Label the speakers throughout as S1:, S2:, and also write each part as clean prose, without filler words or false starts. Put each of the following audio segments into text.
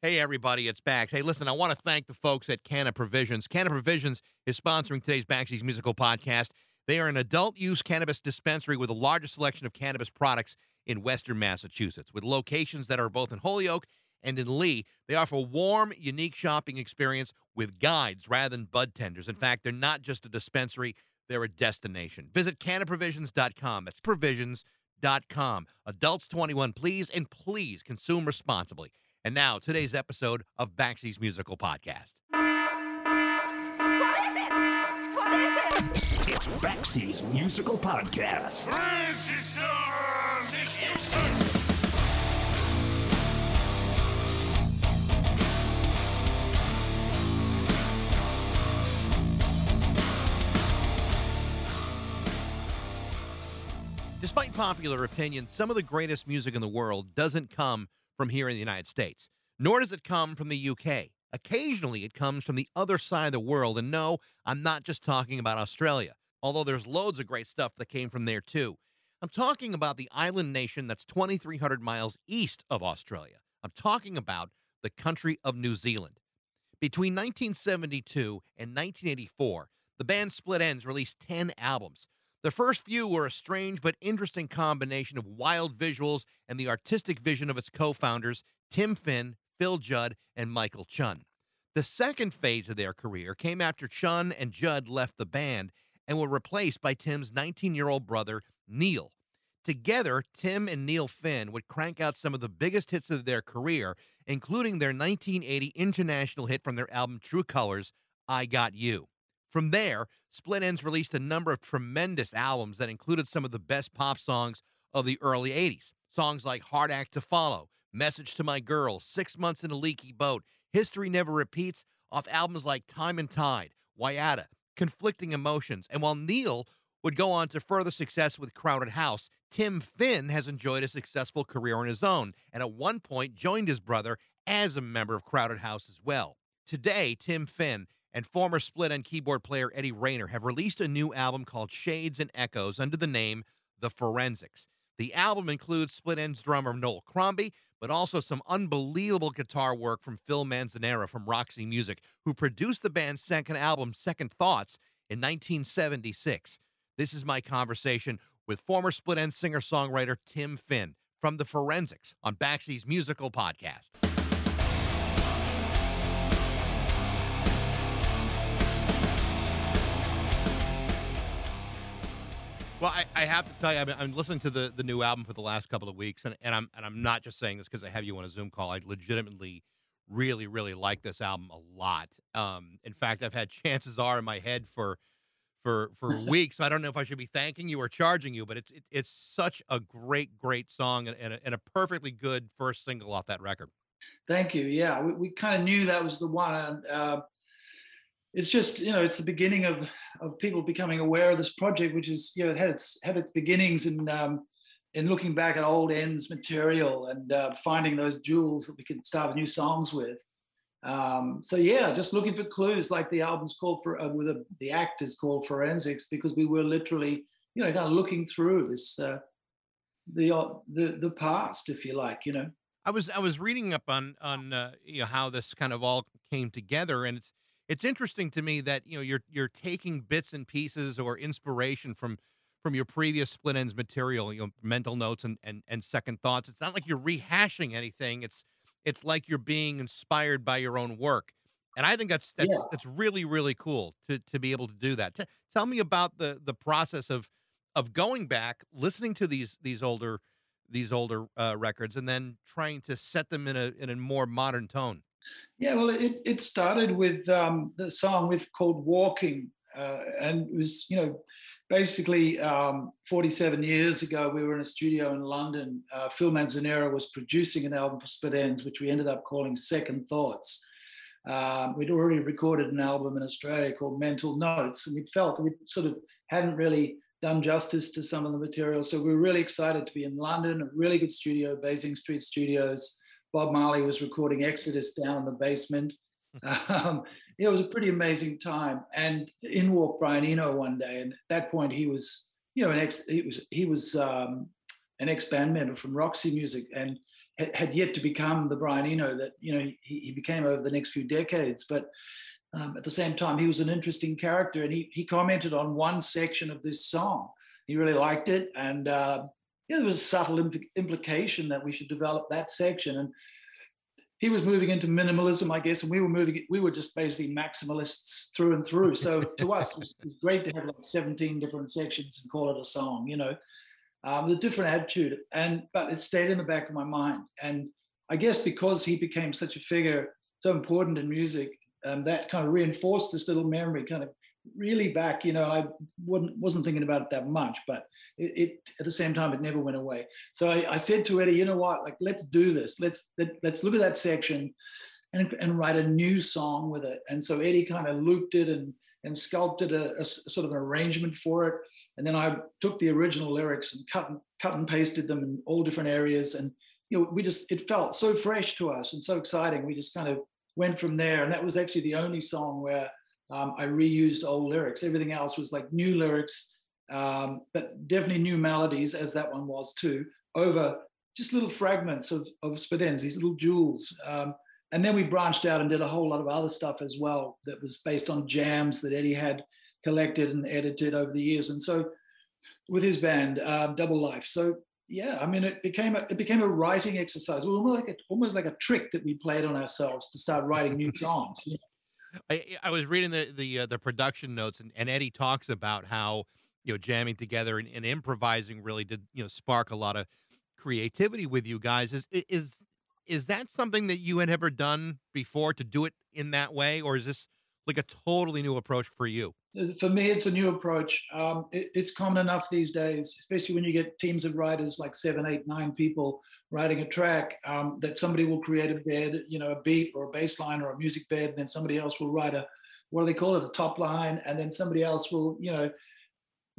S1: Hey, everybody, it's Bax. Hey, listen, I want to thank the folks at Canna Provisions. Canna Provisions is sponsoring today's Baxi's Musical Podcast. They are an adult-use cannabis dispensary with the largest selection of cannabis products in Western Massachusetts. With locations that are both in Holyoke and in Lee, they offer a warm, unique shopping experience with guides rather than bud tenders. In fact, they're not just a dispensary, they're a destination. Visit cannaprovisions.com. That's provisions.com. Adults 21, please, and please consume responsibly. And now, today's episode of Baxi's Musical Podcast.
S2: It's Baxi's Musical Podcast.
S1: Despite popular opinion, some of the greatest music in the world doesn't come from here in the United States, nor does it come from the UK. Occasionally, it comes from the other side of the world, and no, I'm not just talking about Australia, although there's loads of great stuff that came from there too. I'm talking about the island nation that's 2,300 miles east of Australia. I'm talking about the country of New Zealand. Between 1972 and 1984, the band Split Enz released 10 albums. The first few were a strange but interesting combination of wild visuals and the artistic vision of its co-founders, Tim Finn, Phil Judd, and Michael Chun. The second phase of their career came after Chun and Judd left the band and were replaced by Tim's 19-year-old brother, Neil. Together, Tim and Neil Finn would crank out some of the biggest hits of their career, including their 1980 international hit from their album True Colors, I Got You. From there, Split Enz released a number of tremendous albums that included some of the best pop songs of the early 80s. Songs like Hard Act to Follow, Message to My Girl, 6 Months in a Leaky Boat, History Never Repeats, off albums like Time and Tide, Waiata, Conflicting Emotions. And while Neil would go on to further success with Crowded House, Tim Finn has enjoyed a successful career on his own, and at one point joined his brother as a member of Crowded House as well. Today, Tim Finn and former Split Enz keyboard player Eddie Rayner have released a new album called Shades and Echoes under the name The Forenzics. The album includes Split Enz drummer Noel Crombie, but also some unbelievable guitar work from Phil Manzanera from Roxy Music, who produced the band's second album, Second Thoughts, in 1976. This is my conversation with former Split Enz singer-songwriter Tim Finn from The Forenzics on Baxi's Musical Podcast. Well, I have to tell you, I'm listening to the new album for the last couple of weeks, and I'm not just saying this because I have you on a Zoom call. I legitimately, really, really like this album a lot. In fact, I've had Chances Are in my head for weeks. So I don't know if I should be thanking you or charging you, but it's such a great song and a perfectly good first single off that record.
S3: Thank you. Yeah, we kind of knew that was the one. And it's just, it's the beginning of people becoming aware of this project, which is, it had its beginnings in looking back at old Enz material and finding those jewels that we could start new songs with. So yeah, just looking for clues, like the album's called the act is called Forenzics, because we were literally, kind of looking through this, the past, if you like,
S1: I was reading up on how this kind of all came together, and it's interesting to me that you're taking bits and pieces or inspiration from your previous Split Enz material, Mental Notes and Second Thoughts. It's not like you're rehashing anything. It's like you're being inspired by your own work, and I think that's really, really cool to be able to do that. Tell me about the process of going back, listening to these older records, and then trying to set them in a more modern tone.
S3: Yeah, well, it started with the song we've called Walking, and it was, basically 47 years ago, we were in a studio in London. Phil Manzanera was producing an album for Split Enz, which we ended up calling Second Thoughts. We'd already recorded an album in Australia called Mental Notes, and we felt that we sort of hadn't really done justice to some of the material. So we were really excited to be in London, a really good studio, Basing Street Studios. Bob Marley was recording Exodus down in the basement. It was a pretty amazing time. And in walked Brian Eno one day, and at that point he was, an ex-band member from Roxy Music, and had yet to become the Brian Eno that he became over the next few decades. But at the same time, he was an interesting character, and he commented on one section of this song. He really liked it, and there was a subtle implication that we should develop that section. And he was moving into minimalism, I guess, and we were just basically maximalists through and through. So to us, it was great to have like 17 different sections and call it a song, a different attitude. But it stayed in the back of my mind. And I guess because he became such a figure, so important in music, that kind of reinforced this little memory kind of really back. I wasn't thinking about it that much, but it at the same time, it never went away. So I said to Eddie, you know what, like, let's do this. Let's look at that section and write a new song with it. And so Eddie kind of looped it and sculpted a sort of an arrangement for it. And then I took the original lyrics and cut and pasted them in all different areas. And it felt so fresh to us and so exciting. We just kind of went from there. And that was actually the only song where I reused old lyrics. Everything else was like new lyrics, but definitely new melodies, as that one was too, over just little fragments of Spedens, these little jewels. And then we branched out and did a whole lot of other stuff as well that was based on jams that Eddie had collected and edited over the years. And so with his band, Double Life. So yeah, I mean, it became a writing exercise. Almost like a trick that we played on ourselves to start writing new songs.
S1: I was reading the production notes, and Eddie talks about how jamming together and improvising really did spark a lot of creativity with you guys. Is that something that you had ever done before, to do it in that way, or is this like a totally new approach for you?
S3: For me, it's a new approach. It's common enough these days, especially when you get teams of writers like 7, 8, 9 people writing a track, that somebody will create a bed, a beat or a bass line or a music bed, and then somebody else will write what do they call it, a top line, and then somebody else will,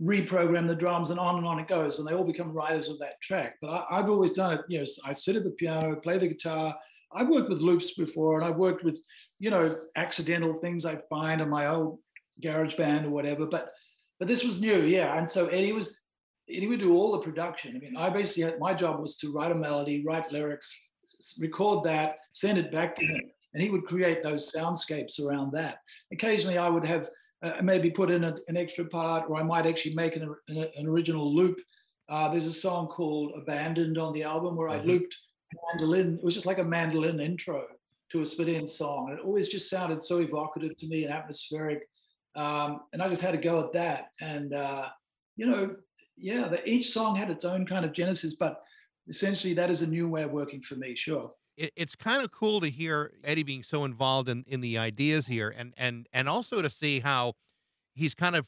S3: reprogram the drums, and on it goes, and they all become writers of that track. But I've always done it. I sit at the piano, play the guitar. I've worked with loops before, and I've worked with, accidental things I find in my old garage band or whatever. But this was new, yeah. And so Eddie would do all the production. I mean, my job was to write a melody, write lyrics, record that, send it back to him, and he would create those soundscapes around that. Occasionally, I would have maybe put in an extra part, or I might actually make an original loop. There's a song called Abandoned on the album where I looped mandolin. It was just like a mandolin intro to a split-end song. It always just sounded so evocative to me and atmospheric. And I just had to go at that. And, each song had its own kind of genesis, but essentially that is a new way of working for me, sure.
S1: It's kind of cool to hear Eddie being so involved in the ideas here, and also to see how he's kind of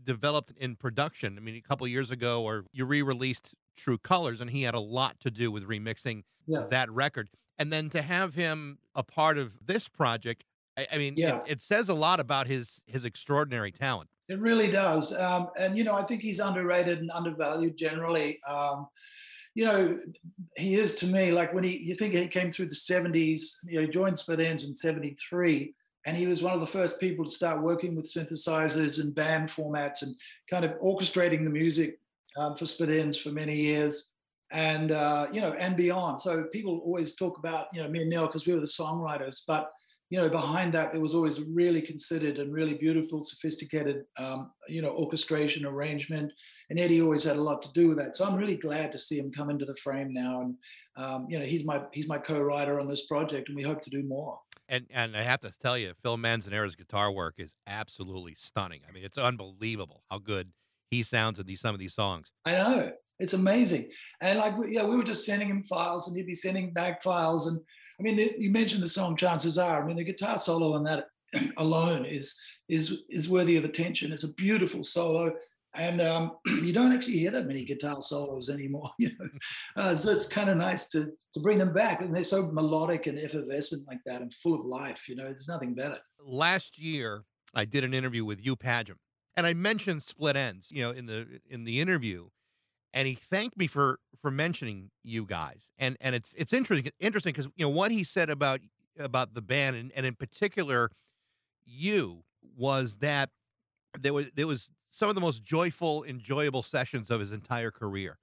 S1: developed in production. I mean, a couple of years ago, or you re-released True Colors, and he had a lot to do with remixing that record. And then to have him a part of this project, I mean, it says a lot about his extraordinary talent.
S3: It really does. And I think he's underrated and undervalued generally. He is, to me, like when you think he came through the 70s, he joined Split Enz in 73, and he was one of the first people to start working with synthesizers and band formats and kind of orchestrating the music for Split Enz for many years, and and beyond. So people always talk about me and Neil because we were the songwriters, but behind that there was always a really considered and really beautiful, sophisticated orchestration, arrangement, and Eddie always had a lot to do with that. So I'm really glad to see him come into the frame now, and he's my co-writer on this project, and we hope to do more.
S1: And I have to tell you, Phil Manzanera's guitar work is absolutely stunning. I mean, it's unbelievable how good he sounds in some of these songs.
S3: I know, it's amazing. And we were just sending him files, and he'd be sending back files. And I mean, you mentioned the song "Chances Are." I mean, the guitar solo on that alone is worthy of attention. It's a beautiful solo, and you don't actually hear that many guitar solos anymore. So it's kind of nice to bring them back, and they're so melodic and effervescent like that, and full of life. There's nothing better.
S1: Last year, I did an interview with Hugh Padgham, and I mentioned Split Enz, in the interview, and he thanked me for mentioning you guys, and it's interesting because what he said about the band, and in particular you, was that there was some of the most joyful, enjoyable sessions of his entire career.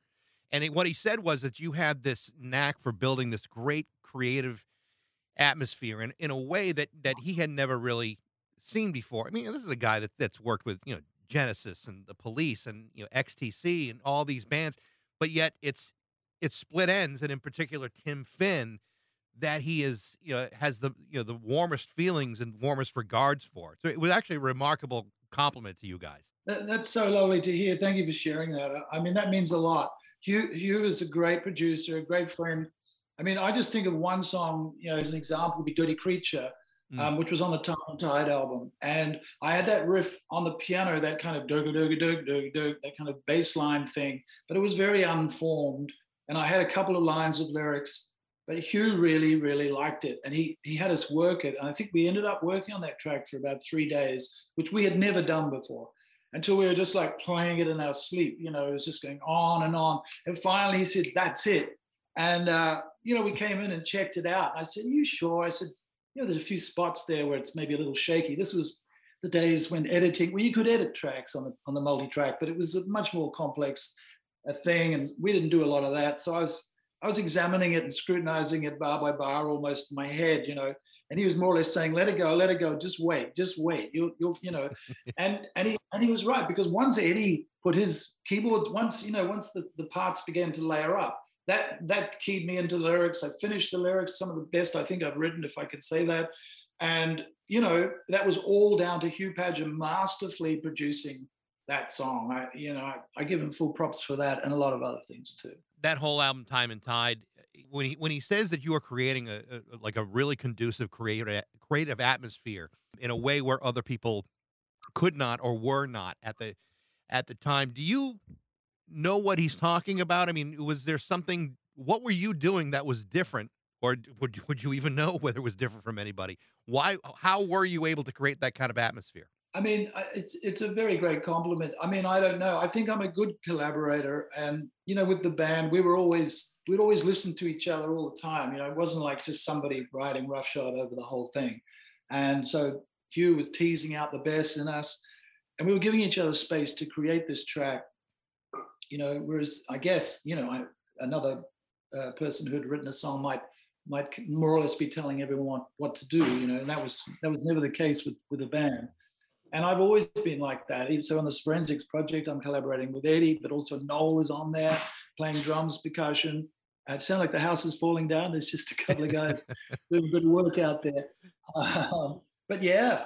S1: And what he said was that you had this knack for building this great creative atmosphere in a way that he had never really seen before. I mean, this is a guy that's worked with, Genesis and the Police and, XTC and all these bands, but yet it's Split Ends, and in particular Tim Finn, that he is, has the warmest feelings and warmest regards for. So it was actually a remarkable compliment to you guys.
S3: That's so lovely to hear. Thank you for sharing that. I mean, that means a lot. Hugh is a great producer, a great friend. I mean, I just think of one song, as an example, would be Dirty Creature, which was on the Time and Tide album. And I had that riff on the piano, that kind of dug dug dug dug dug, that kind of bass line thing, but it was very unformed. And I had a couple of lines of lyrics, but Hugh really, really liked it. And he had us work it. And I think we ended up working on that track for about 3 days, which we had never done before, until we were just like playing it in our sleep. It was just going on and on. And finally he said, that's it. And, we came in and checked it out. I said, are you sure? I said, there's a few spots there where it's maybe a little shaky. This was the days when you could edit tracks on the multi-track, but it was a much more complex thing. And we didn't do a lot of that. So I was examining it and scrutinizing it bar by bar, almost in my head, and he was more or less saying, let it go, just wait. You'll and he was right, because once Eddie put his keyboards, once the parts began to layer up, that keyed me into lyrics. I finished the lyrics, some of the best I think I've written, if I could say that. And, that was all down to Hugh Padgham masterfully producing that song. I give him full props for that, and a lot of other things too.
S1: That whole album, Time and Tide, when he says that you are creating a really conducive creative atmosphere in a way where other people could not or were not at the time, do you know what he's talking about? I mean, was there something? What were you doing that was different, or would you even know whether it was different from anybody? Why? How were you able to create that kind of atmosphere?
S3: I mean, it's a very great compliment. I mean, I don't know. I think I'm a good collaborator, and with the band, we'd always listen to each other all the time. It wasn't like just somebody riding roughshod over the whole thing. And so Hugh was teasing out the best in us, and we were giving each other space to create this track. Whereas I guess another person who had written a song might more or less be telling everyone what to do. And that was never the case with the band. And I've always been like that. So on the Forenzics project, I'm collaborating with Eddie, but also Noel is on there playing drums, percussion. It sounds like the house is falling down. There's just a couple of guys doing a bit of work out there. But yeah,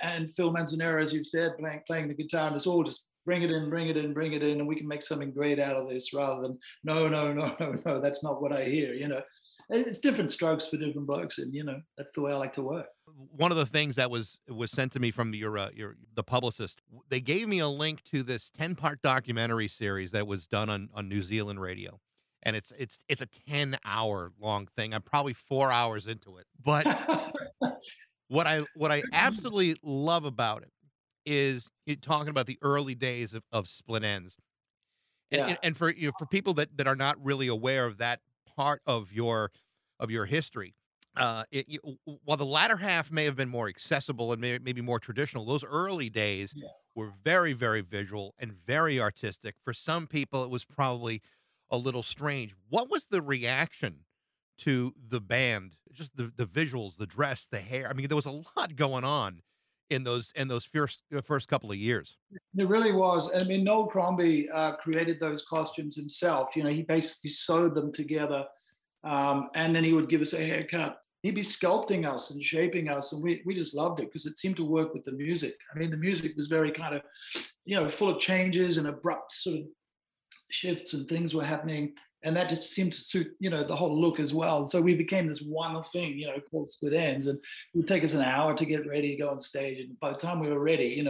S3: and Phil Manzanero, as you've said, playing the guitar, and it's all just bring it in, and we can make something great out of this, rather than no, that's not what I hear. It's different strokes for different blokes, and that's the way I like to work.
S1: One of the things that was sent to me from the publicist, they gave me a link to this 10-part documentary series that was done on New Zealand radio, and it's a 10-hour long thing. I'm probably 4 hours into it, but what I absolutely love about it is you talking about the early days of Split Ends, and for for people that are not really aware of that part of your history. While the latter half may have been more accessible and maybe more traditional, those early days were very, very visual and very artistic. For some people, it was probably a little strange. What was the reaction to the band? Just the visuals, the dress, the hair. I mean, there was a lot going on in those first couple of years.
S3: It really was. I mean, Noel Crombie created those costumes himself. He basically sewed them together, and then he would give us a haircut. He'd be sculpting us and shaping us, and we just loved it because it seemed to work with the music. I mean, the music was very kind of, full of changes and abrupt sort of shifts, and things were happening, and that just seemed to suit, the whole look as well. So we became this one thing, called Split Ends, and it would take us an hour to get ready to go on stage, and by the time we were ready,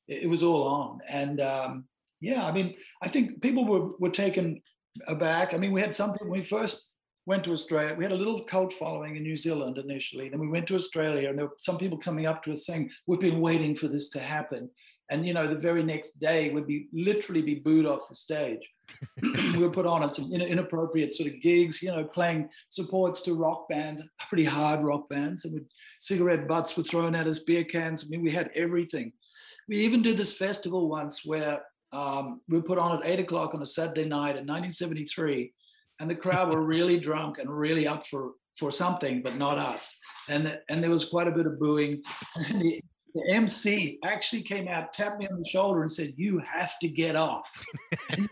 S3: it was all on. And I mean, I think people were taken aback. I mean, we had some people when we first went to Australia. We had a little cult following in New Zealand initially. Then we went to Australia, and there were some people coming up to us saying, "We've been waiting for this to happen." And the very next day would literally be booed off the stage. We were put on at some inappropriate sort of gigs, playing supports to rock bands, pretty hard rock bands, and cigarette butts were thrown at us, beer cans. I mean, we had everything. We even did this festival once where We were put on at 8 o'clock on a Saturday night in 1973, and the crowd were really drunk and really up for something, but not us. And there was quite a bit of booing. And the MC actually came out, tapped me on the shoulder, and said, "You have to get off." And,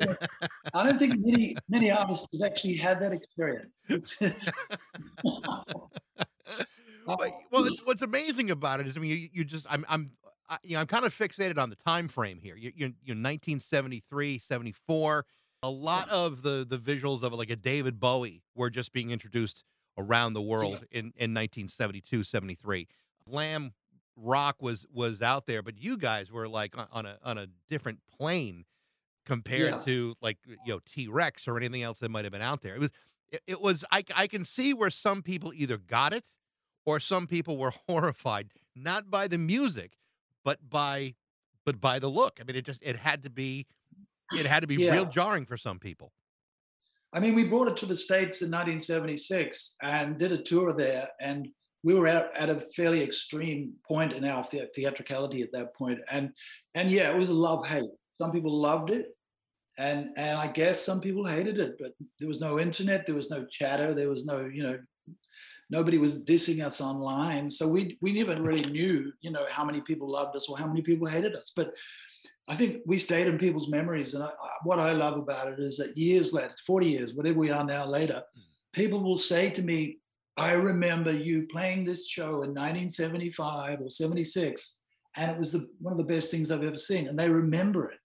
S3: I don't think many artists have actually had that experience.
S1: Well, it's what's amazing about it is, I mean, you just, I'm kind of fixated on the time frame here. You're 1973, 74. A lot of the visuals of like a David Bowie were just being introduced around the world in 1972, 73. Glam rock was out there, but you guys were like on a different plane compared
S3: Yeah,
S1: to like, T-Rex or anything else that might have been out there. It was I can see where some people either got it or some people were horrified, not by the music, but by the look. I mean, it had to be real
S3: yeah.
S1: jarring for some people.
S3: I mean, we brought it to the States in 1976 and did a tour there. And we were at a fairly extreme point in our theatricality at that point. And yeah, it was a love hate. Some people loved it. And I guess some people hated it, but there was no internet, there was no chatter, there was no, nobody was dissing us online. So we never really knew, how many people loved us or how many people hated us. But I think we stayed in people's memories. And what I love about it is that years later, 40 years, whatever we are now later, people will say to me, "I remember you playing this show in 1975 or 76, and it was one of the best things I've ever seen." And they remember it.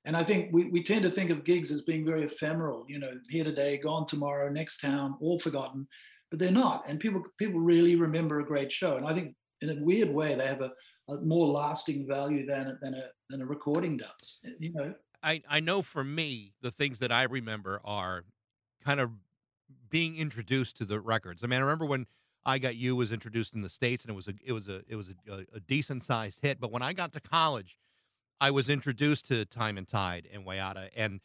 S3: And I think we tend to think of gigs as being very ephemeral, here today, gone tomorrow, next town, all forgotten, but they're not. And people really remember a great show. And I think in a weird way, they have a more lasting value than a recording does.
S1: I know for me, the things that I remember are kind of being introduced to the records. I mean, I remember when I Got You was introduced in the States, and it was a decent sized hit. But when I got to college, I was introduced to Time and Tide and Wayata and,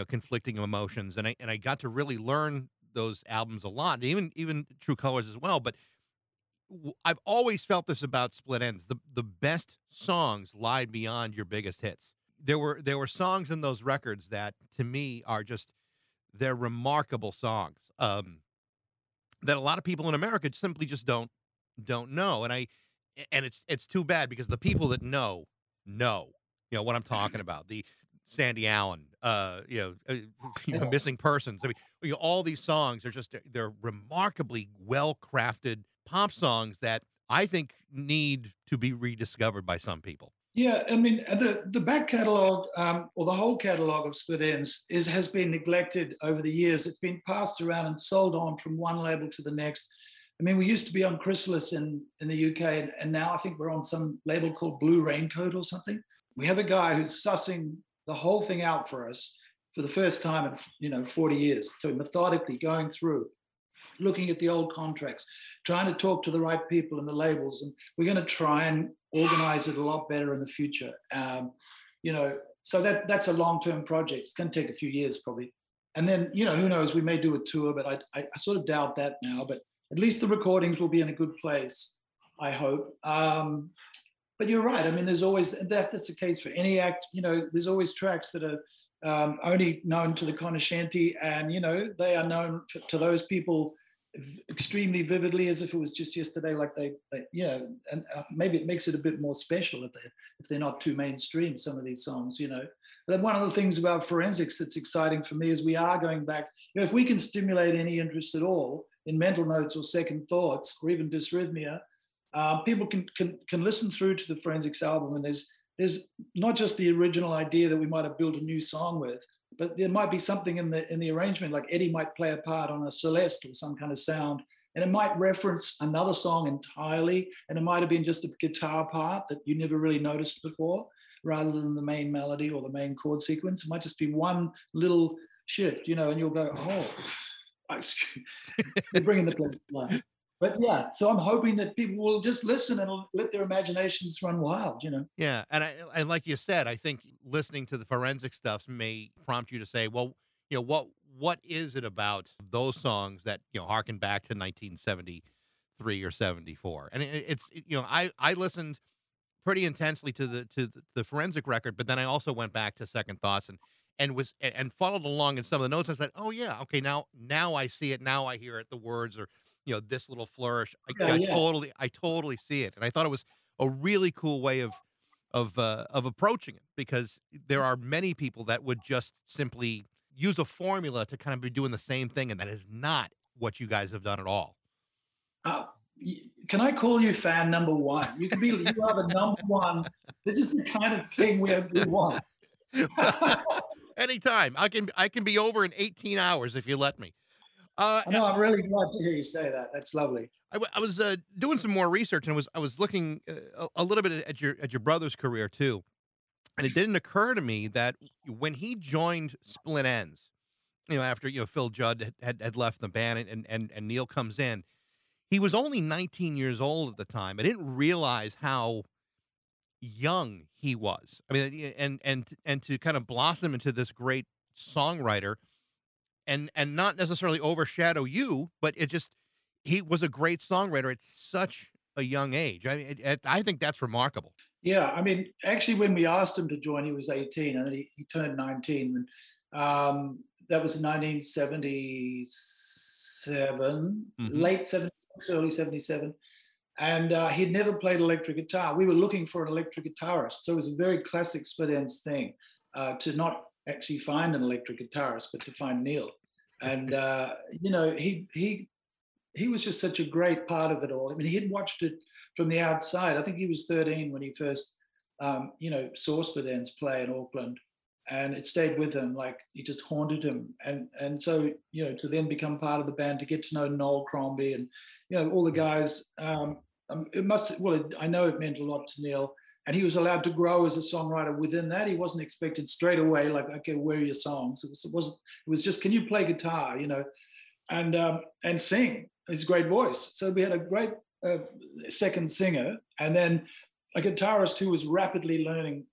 S1: Conflicting Emotions, and I got to really learn those albums a lot, even True Colors as well. But I've always felt this about Split Ends. The best songs lie beyond your biggest hits. There were songs in those records that to me are just, they're remarkable songs. That a lot of people in America simply just don't know. And it's too bad because the people that know what I'm talking about. The Sandy Allen, Missing Persons. I mean, all these songs are just, they're remarkably well crafted pop songs that I think need to be rediscovered by some people.
S3: Yeah, I mean, the back catalog, or the whole catalog of Split Ends has been neglected over the years. It's been passed around and sold on from one label to the next. I mean, we used to be on Chrysalis in the UK, and now I think we're on some label called Blue Raincoat or something. We have a guy who's sussing the whole thing out for us for the first time in 40 years. So methodically going through, looking at the old contracts, trying to talk to the right people in the labels, and we're going to try and organize it a lot better in the future. So that's a long-term project. It's going to take a few years probably, and then who knows? We may do a tour, but I sort of doubt that now. But at least the recordings will be in a good place, I hope. But you're right. I mean, there's always that's the case for any act. There's always tracks that are only known to the Conoscenti, and they are known to those people extremely vividly, as if it was just yesterday. Like they and maybe it makes it a bit more special if they're not too mainstream. Some of these songs. But one of the things about Forenzics that's exciting for me is we are going back. If we can stimulate any interest at all in mental notes or second thoughts or even dysrhythmia, people can listen through to the Forensics album, and there's not just the original idea that we might have built a new song with, but there might be something in the arrangement, like Eddie might play a part on a celeste or some kind of sound, and it might reference another song entirely, and it might have been just a guitar part that you never really noticed before, rather than the main melody or the main chord sequence. It might just be one little shift, and you'll go, oh, you're bringing the place to life. But yeah, so I'm hoping that people will just listen and let their imaginations run wild.
S1: Yeah, and like you said, I think listening to the forensic stuff may prompt you to say, well, what is it about those songs that harken back to 1973 or 74? And I listened pretty intensely to the forensic record, but then I also went back to Second Thoughts and followed along in some of the notes. I said, "Oh yeah, okay, now I see it. Now I hear it. The words are, this little flourish.
S3: Yeah, yeah.
S1: I totally see it." And I thought it was a really cool way of approaching it, because there are many people that would just simply use a formula to kind of be doing the same thing, and that is not what you guys have done at all.
S3: Can I call you fan number one? You are the number one. This is the kind of thing we want.
S1: Anytime. I can be over in 18 hours if you let me. Uh,
S3: I know. I'm really glad to hear you say that. That's lovely.
S1: I was doing some more research, and I was looking a little bit at your brother's career too, and it didn't occur to me that when he joined Split Ends, after Phil Judd had left the band, and Neil comes in, he was only 19 years old at the time. I didn't realize how young he was. I mean, and to kind of blossom into this great songwriter, and not necessarily overshadow you, but he was a great songwriter at such a young age. I mean, I think that's remarkable.
S3: Yeah, I mean, actually, when we asked him to join, he was 18, and then he turned 19. That was in 1977,
S1: Hmm.
S3: late 76, early 77. And he'd never played electric guitar. We were looking for an electric guitarist. So it was a very classic Split Ends thing to not actually find an electric guitarist, but to find Neil. And, he was just such a great part of it all. I mean, he'd watched it from the outside. I think he was 13 when he first, saw Split Ends play in Auckland, and it stayed with him. Like he just haunted him. And so to then become part of the band, to get to know Noel Crombie and all the guys. It must well. I know it meant a lot to Neil, and he was allowed to grow as a songwriter within that. He wasn't expected straight away, like, okay, where are your songs? It was just, can you play guitar, and sing? His great voice. So we had a great second singer, and then a guitarist who was rapidly learning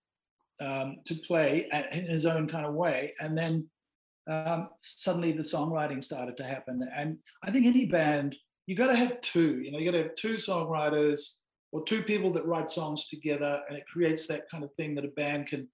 S3: to play in his own kind of way. And then suddenly the songwriting started to happen. And I think any band, you got to have two. You got to have two songwriters or two people that write songs together, and it creates that kind of thing that a band can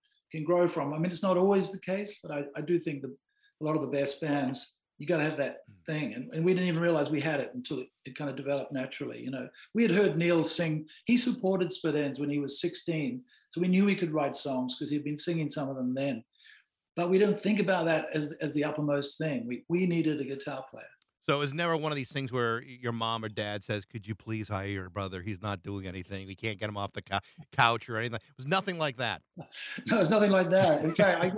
S3: grow from. I mean, it's not always the case, but I do think that a lot of the best bands, you got to have that thing. And we didn't even realize we had it until it kind of developed naturally. We had heard Neil sing. He supported Split Ends when he was 16. So we knew he could write songs because he'd been singing some of them then. But we don't think about that as the uppermost thing. We needed a guitar player.
S1: So it was never one of these things where your mom or dad says, "Could you please hire your brother? He's not doing anything. We can't get him off the couch or anything." It was nothing like that.
S3: No, it's nothing like that. In fact, I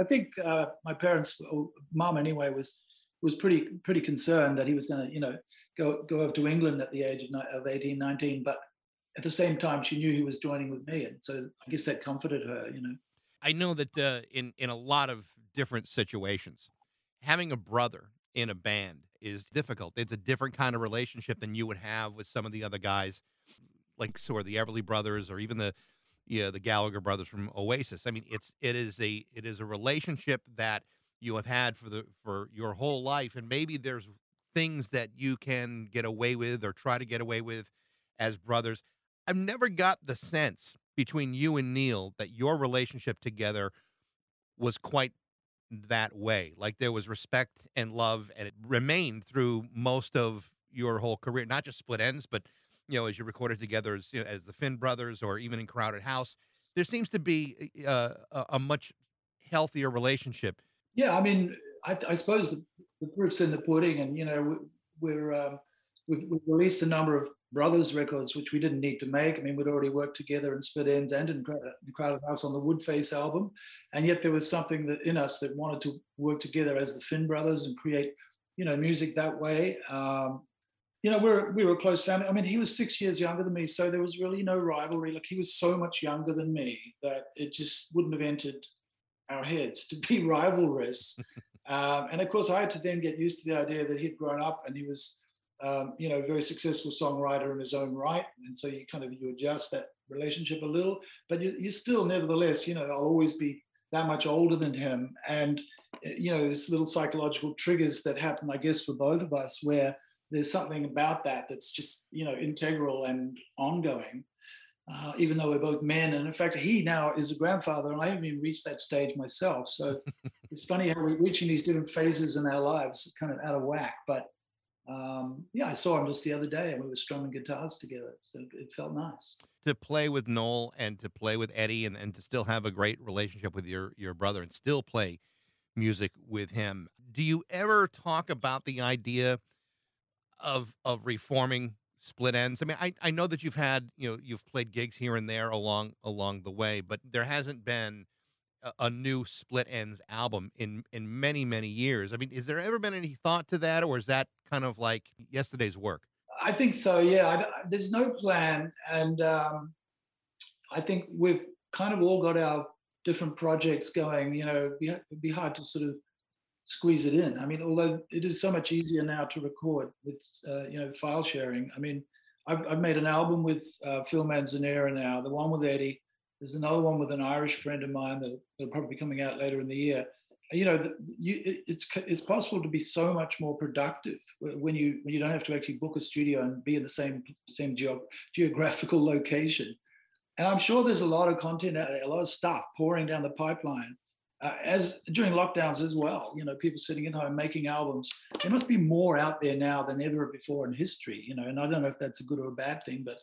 S3: think my parents, or mom anyway, was pretty concerned that he was going to go over to England at the age of 18, 19. But at the same time, she knew he was joining with me, and so I guess that comforted her.
S1: I know that in a lot of different situations, having a brother in a band is difficult. It's a different kind of relationship than you would have with some of the other guys, like sort of the Everly Brothers or even the Gallagher brothers from Oasis. I mean, it is a relationship that you have had for your whole life, and maybe there's things that you can get away with or try to get away with as brothers. I've never got the sense between you and Neil that your relationship together was quite that way. Like there was respect and love, and it remained through most of your whole career, not just Split Ends, but as you recorded together as the Finn brothers, or even in Crowded House. There seems to be a much healthier relationship.
S3: Yeah, I mean, I suppose the proof's in the pudding, and we've released a number of brothers records which we didn't need to make. I mean, we'd already worked together in Split Ends and in Crowded House on the Woodface album, and yet there was something that in us that wanted to work together as the Finn brothers and create music that way. We were a close family. I mean, he was 6 years younger than me, so there was really no rivalry. Like he was so much younger than me that it just wouldn't have entered our heads to be rivalrous. And of course, I had to then get used to the idea that he'd grown up and he was, a very successful songwriter in his own right. And so you adjust that relationship a little, but you still, nevertheless, I'll always be that much older than him. And, there's little psychological triggers that happen, I guess, for both of us, where there's something about that that's just, integral and ongoing. even though we're both men. And in fact, he now is a grandfather, and I haven't even reached that stage myself. So it's funny how we're reaching these different phases in our lives, kind of out of whack. But yeah, I saw him just the other day, and we were strumming guitars together, so it felt nice.
S1: To play with Noel and to play with Eddie and to still have a great relationship with your brother and still play music with him. Do you ever talk about the idea of reforming Split Ends? I mean, I know that you've played gigs here and there along the way, but there hasn't been a new Split Ends album in many years. I mean, is there ever been any thought to that, or is that kind of like yesterday's work?
S3: I think so. Yeah, there's no plan, and I think we've kind of all got our different projects going. It'd be hard to sort of squeeze it in. I mean, although it is so much easier now to record with file sharing. I mean, I've made an album with Phil Manzanera now, the one with Eddie. There's another one with an Irish friend of mine that'll probably be coming out later in the year. It's possible to be so much more productive when you don't have to actually book a studio and be in the same geographical location. And I'm sure there's a lot of content out there, a lot of stuff pouring down the pipeline. As during lockdowns as well, people sitting at home making albums. There must be more out there now than ever before in history, and I don't know if that's a good or a bad thing, but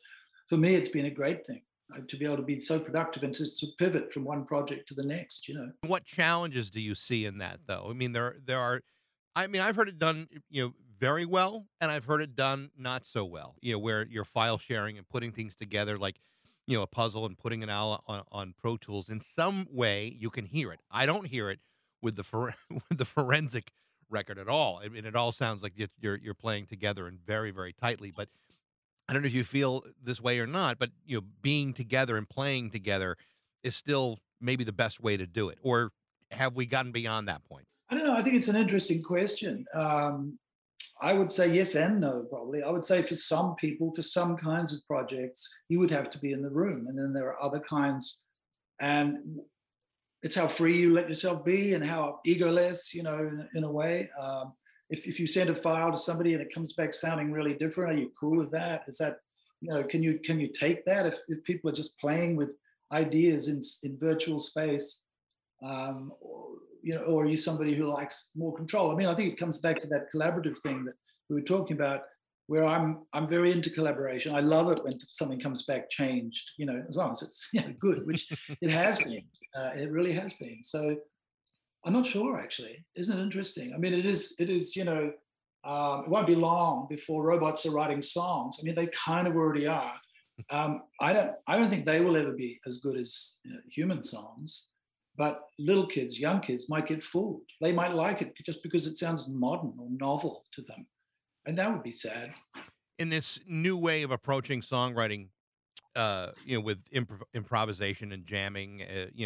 S3: for me, it's been a great thing to be able to be so productive and just to pivot from one project to the next.
S1: What challenges do you see in that, though? I mean, there are. I mean, I've heard it done, very well, and I've heard it done not so well. Where you're file sharing and putting things together, like a puzzle and putting it out on Pro Tools. In some way, you can hear it. I don't hear it with the with the forensic record at all. I mean, it all sounds like you're playing together and very tightly. But I don't know if you feel this way or not. But being together and playing together is still maybe the best way to do it. Or have we gotten beyond that point?
S3: I don't know. I think it's an interesting question. I would say yes and no, probably. I would say for some people, for some kinds of projects, you would have to be in the room. And then there are other kinds. And it's how free you let yourself be and how egoless, in a way. If you send a file to somebody and it comes back sounding really different, are you cool with that? Is that, can you take that if people are just playing with ideas in virtual space? Or are you somebody who likes more control? I mean, I think it comes back to that collaborative thing that we were talking about, where I'm very into collaboration. I love it when something comes back changed, as long as it's good, which it has been. It really has been. So I'm not sure, actually. Isn't it interesting? I mean, it is. It won't be long before robots are writing songs. I mean, they kind of already are. I don't think they will ever be as good as human songs. But little kids, young kids might get fooled. They might like it just because it sounds modern or novel to them. And that would be sad.
S1: In this new way of approaching songwriting, with improvisation and jamming,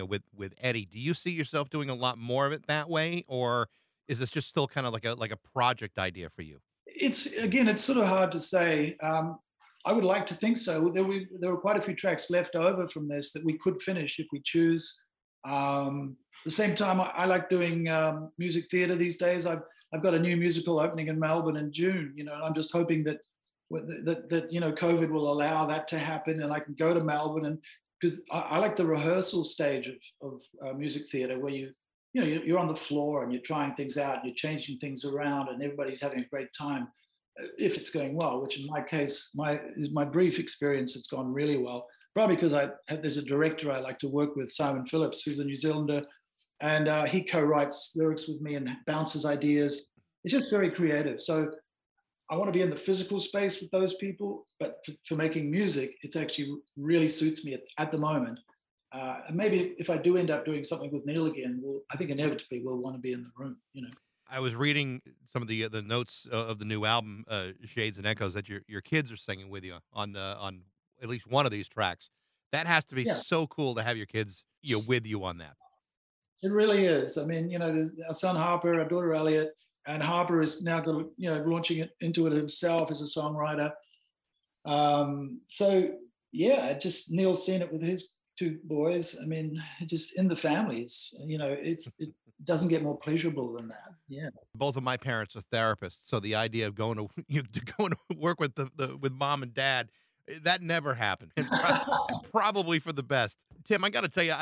S1: with Eddie, do you see yourself doing a lot more of it that way, or is this just still kind of like a project idea for you?
S3: It's sort of hard to say. I would like to think so. There were quite a few tracks left over from this that we could finish if we choose. At the same time, I like doing music theatre these days. I've got a new musical opening in Melbourne in June. And I'm just hoping that COVID will allow that to happen, and I can go to Melbourne. And because I like the rehearsal stage of music theatre, where you're on the floor and you're trying things out, and you're changing things around, and everybody's having a great time if it's going well. Which in my case, my brief experience, it's gone really well. Probably because there's a director I like to work with, Simon Phillips, who's a New Zealander, and he co-writes lyrics with me and bounces ideas. It's just very creative. So I want to be in the physical space with those people, but for making music, it's actually really suits me at the moment. And maybe if I do end up doing something with Neil again, I think inevitably we'll want to be in the room.
S1: I was reading some of the notes of the new album, Shades and Echoes, that your kids are singing with you on at least one of these tracks. That has to be
S3: Yeah,
S1: so cool to have your kids, with you on that.
S3: it really is. I mean, there's our son Harper, our daughter Elliot, and Harper is now launching it into it himself as a songwriter. So yeah, just Neil's seen it with his two boys. I mean, just in the families, it doesn't get more pleasurable than that. Yeah.
S1: Both of my parents are therapists, so the idea of going to to going to work with with mom and dad That never happened, and probably for the best. Tim, I got to tell you,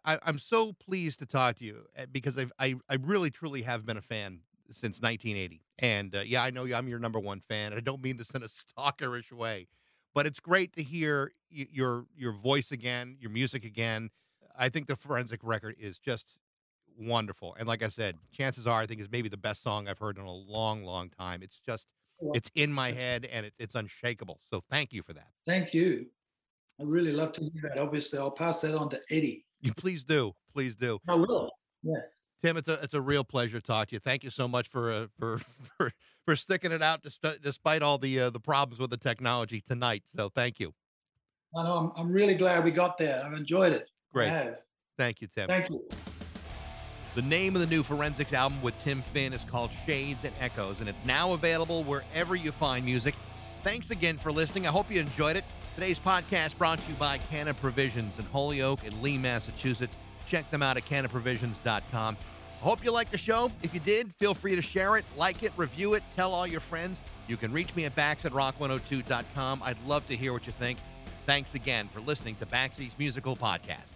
S1: I'm so pleased to talk to you because I really truly have been a fan since 1980, and yeah, I know I'm your number one fan. And I don't mean this in a stalkerish way, but it's great to hear your voice again, your music again. I think the Forensic record is just wonderful, and like I said, chances are I think is maybe the best song I've heard in a long, long time. It's just it's in my head and it's unshakable. So thank you for that.
S3: Thank you. I really love to hear that. Obviously, I'll pass that on to Eddie.
S1: You please do, please do.
S3: I will. Yeah.
S1: Tim, it's a real pleasure to talk to you. Thank you so much for sticking it out despite all the problems with the technology tonight. So thank you.
S3: I know. I'm really glad we got there. I've enjoyed it.
S1: Great.
S3: I have.
S1: Thank you, Tim.
S3: Thank you.
S1: The name of the new Forensics album with Tim Finn is called Shades and Echoes, and it's now available wherever you find music. Thanks again for listening. I hope you enjoyed it. Today's podcast brought to you by Canna Provisions in Holyoke and Lee, Massachusetts. Check them out at cannaprovisions.com. I hope you liked the show. If you did, feel free to share it, like it, review it, tell all your friends. You can reach me at bax@rock102.com. I'd love to hear what you think. Thanks again for listening to Baxi's Musical Podcast.